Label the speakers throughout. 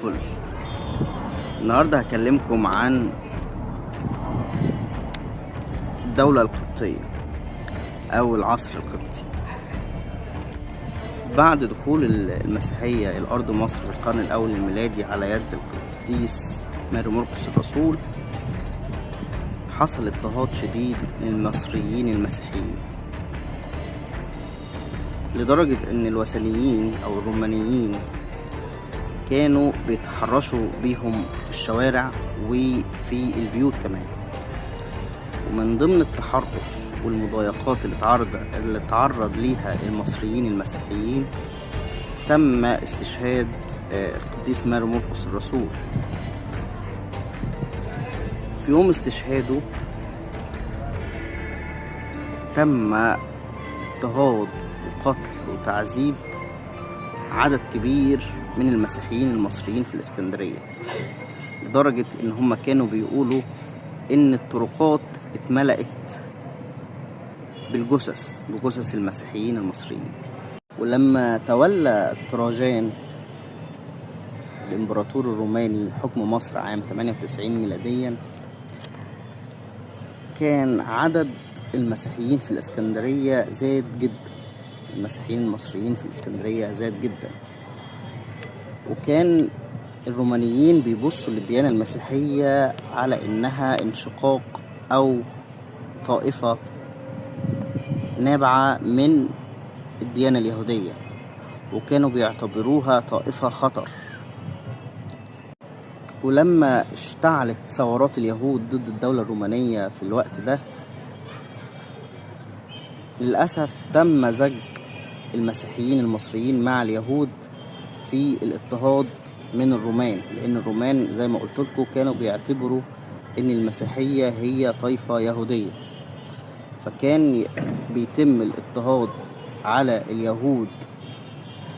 Speaker 1: الفل. النهاردة هكلمكم عن الدولة القبطية أو العصر القبطي. بعد دخول المسيحية إلى أرض مصر في القرن الأول الميلادي على يد القديس ماري مرقس الرسول، حصل اضطهاد شديد للمصريين المسيحيين، لدرجة إن الوثنيين أو الرومانيين كانوا بيتحرشوا بيهم في الشوارع وفي البيوت كمان. ومن ضمن التحرش والمضايقات اللي تعرض ليها المصريين المسيحيين تم استشهاد القديس ماري مرقس الرسول. في يوم استشهاده تم اضطهاد وقتل وتعذيب عدد كبير من المسيحيين المصريين في الإسكندرية، لدرجة إن هم كانوا بيقولوا إن الطرقات اتملأت بجثث المسيحيين المصريين. ولما تولى تراجان الإمبراطور الروماني حكم مصر عام 98 ميلاديا، كان عدد المسيحيين في الإسكندرية زاد جدا. المسيحيين المصريين في الإسكندرية زاد جدا، وكان الرومانيين بيبصوا للديانة المسيحية على إنها انشقاق أو طائفة نابعة من الديانة اليهودية، وكانوا بيعتبروها طائفة خطر. ولما اشتعلت ثورات اليهود ضد الدولة الرومانية في الوقت ده، للأسف تم زج المسيحيين المصريين مع اليهود في الاضطهاد من الرومان، لأن الرومان زي ما قلت لكم كانوا بيعتبروا إن المسيحية هي طائفة يهودية، فكان بيتم الاضطهاد على اليهود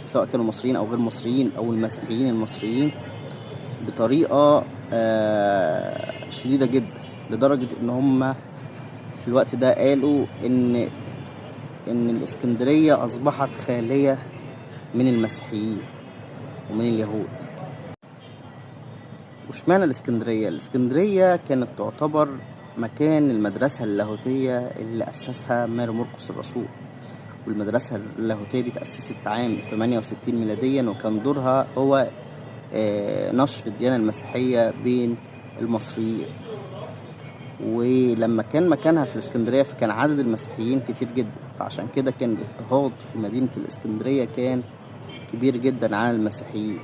Speaker 1: سواء كانوا مصريين أو غير مصريين أو المسيحيين المصريين بطريقة شديدة جدا، لدرجة إن هم في الوقت ده قالوا إن الإسكندرية أصبحت خالية من المسيحيين ومن اليهود. واشمعنى الإسكندرية؟ الإسكندرية كانت تعتبر مكان المدرسة اللاهوتية اللي أسسها ماري مرقس الرسول، والمدرسة اللاهوتية دي تأسست عام 68 ميلاديا، وكان دورها هو نشر الديانة المسيحية بين المصريين. ولما كان مكانها في الإسكندرية فكان عدد المسيحيين كتير جدا، فعشان كده كان الاضطهاد في مدينة الإسكندرية كان كبير جدا على المسيحيين.